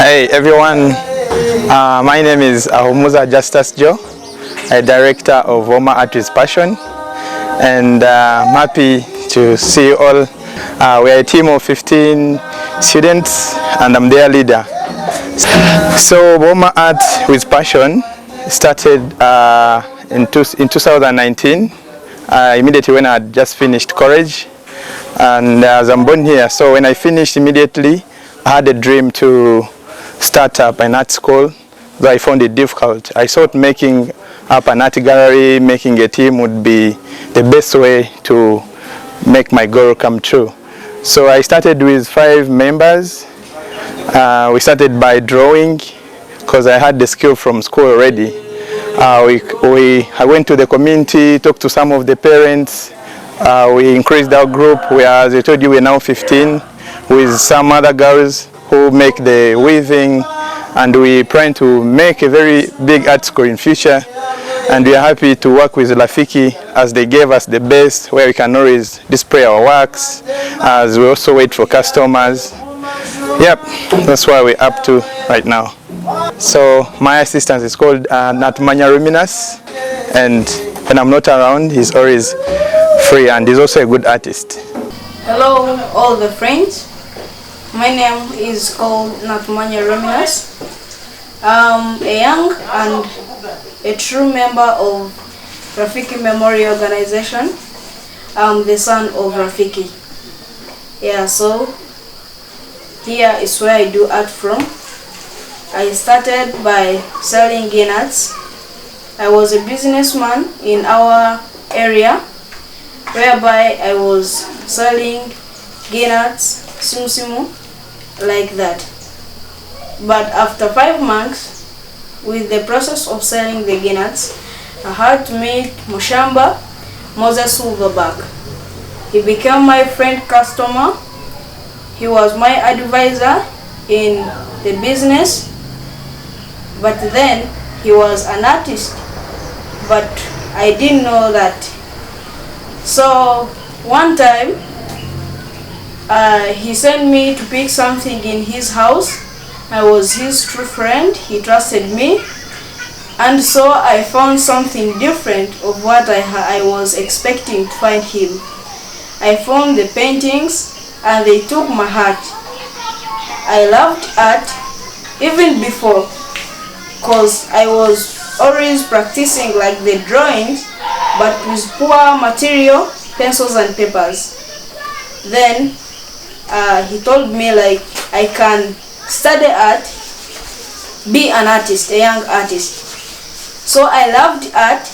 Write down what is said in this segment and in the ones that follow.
Hey everyone, my name is Ahumuza Justus Joe, a director of Buhomart with Passion, and I'm happy to see you all. We are a team of 15 students and I'm their leader. So Buhomart with Passion started in 2019, immediately when I had just finished college, and as I'm born here, so when I finished immediately I had a dream to start up an art school, though I found it difficult. I thought making up an art gallery, making a team would be the best way to make my goal come true. So I started with 5 members. We started by drawing because I had the skill from school already. I went to the community, talked to some of the parents. We increased our group. As I told you, we're now 15 with some other girls who make the weaving, and we plan to make a very big art school in future. And we are happy to work with Rafiki as they gave us the best where we can always display our works, as we also wait for customers. Yep, that's where we're up to right now. So my assistant is called Natmanya Ruminas, and when I'm not around, he's always free, and he's also a good artist. Hello all the friends. My name is called Natmanya Ruminas. I'm a young and a true member of Rafiki Memory Organization. I'm the son of Rafiki. Yeah, so here is where I do art from. I started by selling nuts. I was a businessman in our area, whereby I was selling nuts, simu, like that. But after 5 months, with the process of selling the nuts, I had to meet Mushamba Moses Silverback. He became my friend customer. He was my advisor in the business, but then he was an artist, but I didn't know that. So one time he sent me to pick something in his house. I was his true friend, he trusted me, and so I found something different of what I was expecting to find him. I found the paintings and they took my heart. I loved art even before, because I was always practicing like the drawings, but with poor material, pencils and papers. Then he told me like I can study art, be an artist, a young artist. So I loved art.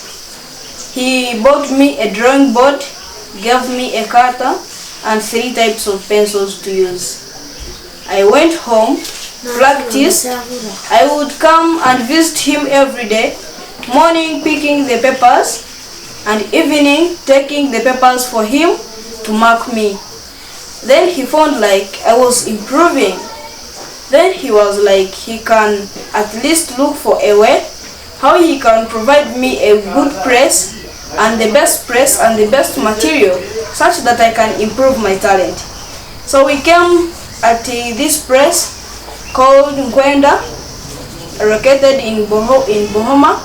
He bought me a drawing board, gave me a cutter and 3 types of pencils to use. I went home, practiced. I would come and visit him every day, morning picking the papers and evening taking the papers for him to mark me. Then he found like I was improving. Then he was like he can at least look for a way how he can provide me a good press and the best material such that I can improve my talent. So we came at this press called Nkwenda, located in Buhomart.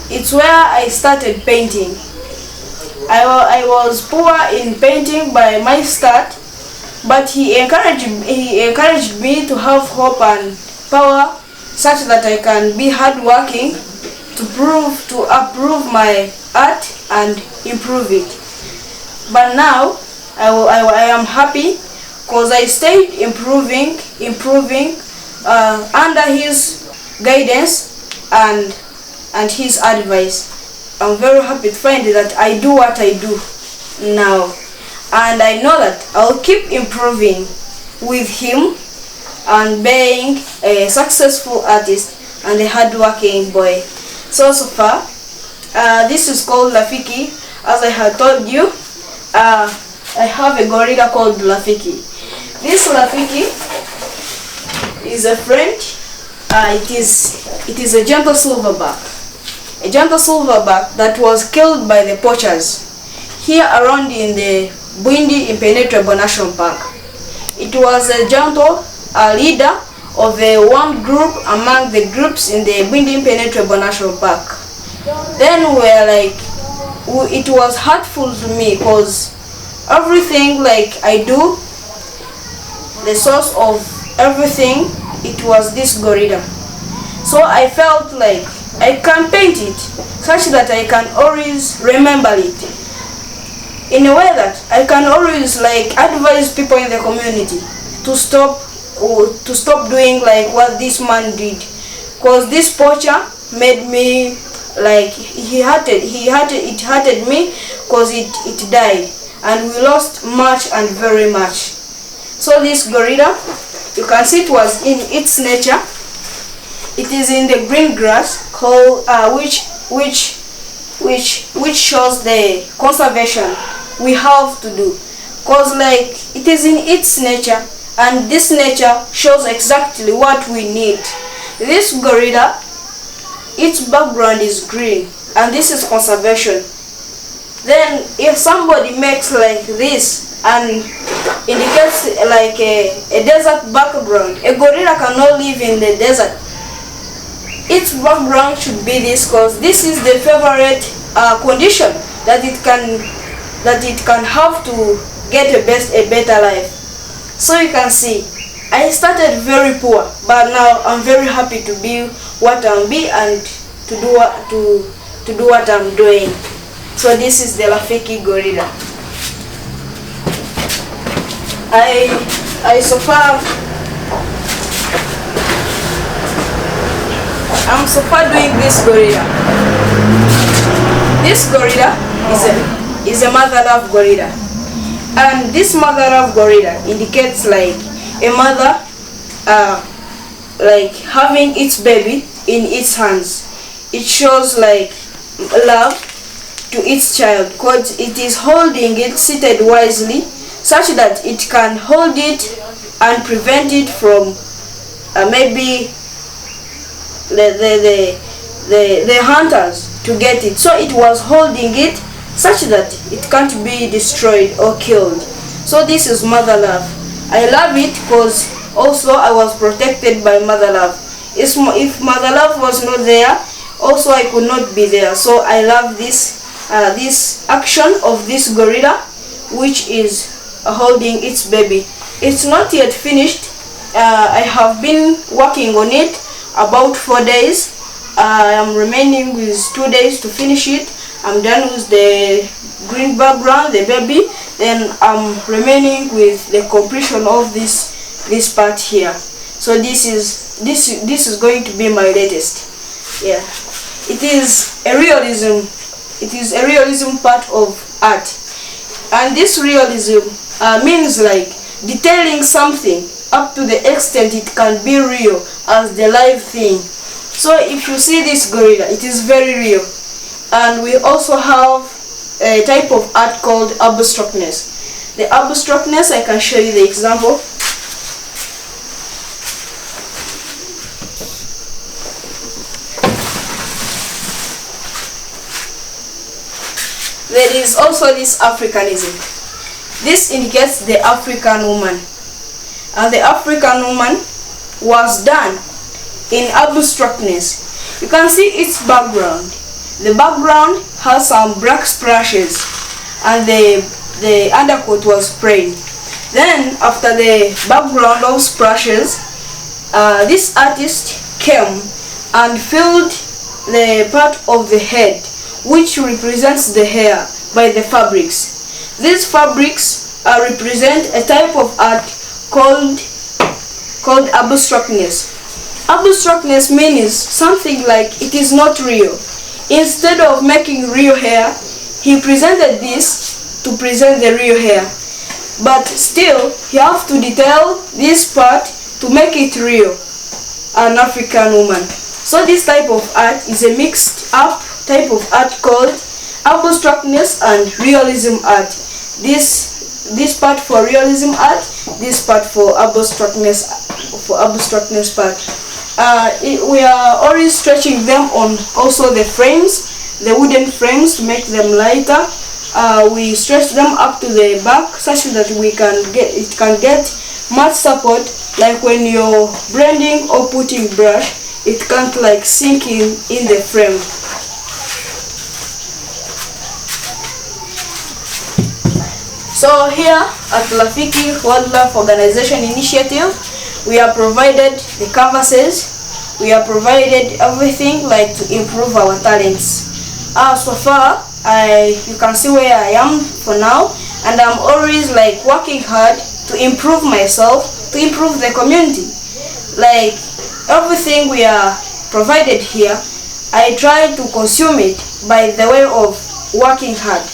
It's where I started painting. I was poor in painting by my start, but he encouraged me to have hope and power such that I can be hardworking to approve my art and improve it. But now I am happy because I stayed improving under his guidance and his advice. I'm very happy to find that I do what I do now, and I know that I'll keep improving with him and being a successful artist and a hardworking boy. So far, this is called Rafiki. As I had told you, I have a gorilla called Rafiki. This Rafiki is a friend. It is a gentle silverback. A gentle silverback that was killed by the poachers here around in the Bwindi Impenetrable National Park. It was a gentle leader of one group among the groups in the Bindi Impenetrable National Park. Then it was hurtful to me because everything like I do, the source of everything, it was this gorilla. So I felt like I can paint it such that I can always remember it, in a way that I can always like advise people in the community to stop doing like what this man did, because this poacher made me like it hurted me because it died and we lost much and very much. So this gorilla, you can see it was in its nature. It is in the green grass called which shows the conservation we have to do, because like it is in its nature, and this nature shows exactly what we need. This gorilla, its background is green, and this is conservation. Then if somebody makes like this and indicates like a desert background, a gorilla cannot live in the desert. Its background should be this, because this is the favorite condition that it can have to get a better life. So you can see, I started very poor, but now I'm very happy to be what I'm be and to do what I'm doing. So this is the Rafiki gorilla. I'm so far doing this gorilla. This gorilla is a mother love gorilla, and this mother love gorilla indicates like a mother like having its baby in its hands. It shows like love to its child because it is holding it seated wisely such that it can hold it and prevent it from maybe the hunters to get it. So it was holding it such that it can't be destroyed or killed. So this is mother love. I love it because also I was protected by mother love. If mother love was not there, also I could not be there. So I love this action of this gorilla, which is holding its baby. It's not yet finished. I have been working on it about 4 days. I am remaining with 2 days to finish it. I'm done with the green background, the baby. Then I'm remaining with the completion of this part here. So this is going to be my latest. Yeah, it is a realism. It is a realism part of art, and this realism means like detailing something up to the extent it can be real as the live thing. So if you see this gorilla, it is very real. And we also have a type of art called abstractness. The abstractness, I can show you the example. There is also this Africanism. This indicates the African woman. And the African woman was done in abstractness. You can see its background. The background has some black splashes and the undercoat was sprayed. Then after the background of splashes, this artist came and filled the part of the head which represents the hair by the fabrics. These fabrics represent a type of art called abstractness. Abstractness means something like it is not real. Instead of making real hair, he presented this to present the real hair. But still, you have to detail this part to make it real, an African woman. So this type of art is a mixed up type of art called abstractness and realism art. This part for realism art, this part for abstractness part. We are always stretching them on also the frames, the wooden frames, to make them lighter. We stretch them up to the back such that it can get much support like when you're blending or putting brush, it can't like sink in the frame. So here at Rafiki Wildlife Organization Initiative, we are provided the canvases, we are provided everything like to improve our talents. So far, you can see where I am for now, and I'm always like working hard to improve myself, to improve the community. Like everything we are provided here, I try to consume it by the way of working hard.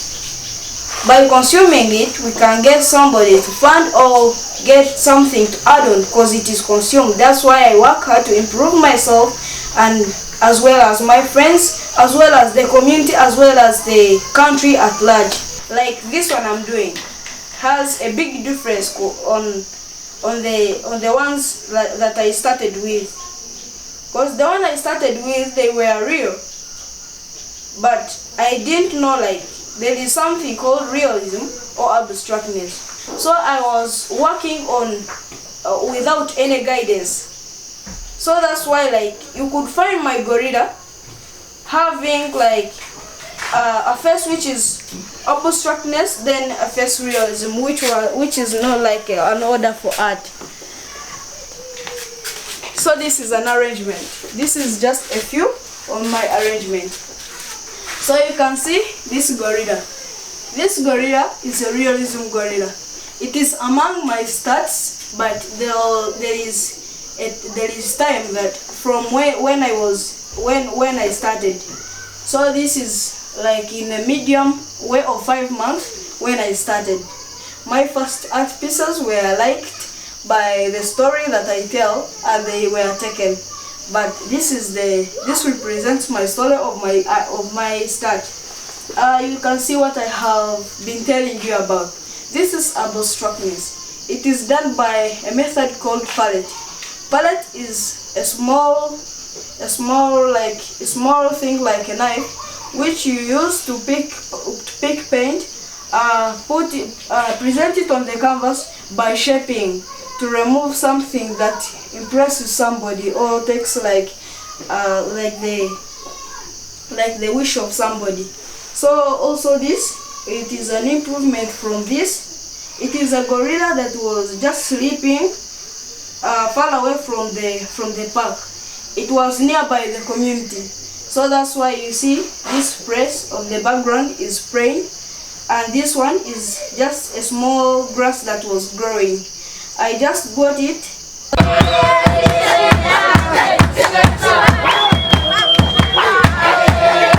By consuming it, we can get somebody to fund or get something to add on because it is consumed. That's why I work hard to improve myself, and as well as my friends, as well as the community, as well as the country at large. Like this one I'm doing has a big difference on the ones that I started with. Because the one I started with, they were real. But I didn't know like there is something called realism or abstractness. So I was working on without any guidance. So that's why like you could find my gorilla having like a face which is abstractness, then a face realism, which is not like an order for art. So this is an arrangement. This is just a few on my arrangement. So you can see this gorilla. This gorilla is a realism gorilla. It is among my stats, but there is time that from when I started. So this is like in a medium way of 5 months when I started. My first art pieces were liked by the story that I tell, and they were taken. But this represents my story of my start. You can see what I have been telling you about. This is abstractness. It is done by a method called palette. Palette is a small thing like a knife, which you use to pick paint, present it on the canvas by shaping, to remove something that impresses somebody or takes like the wish of somebody. So also this, it is an improvement from this. It is a gorilla that was just sleeping far away from the park. It was nearby the community. So that's why you see this place of the background is spraying, and this one is just a small grass that was growing. I just got it.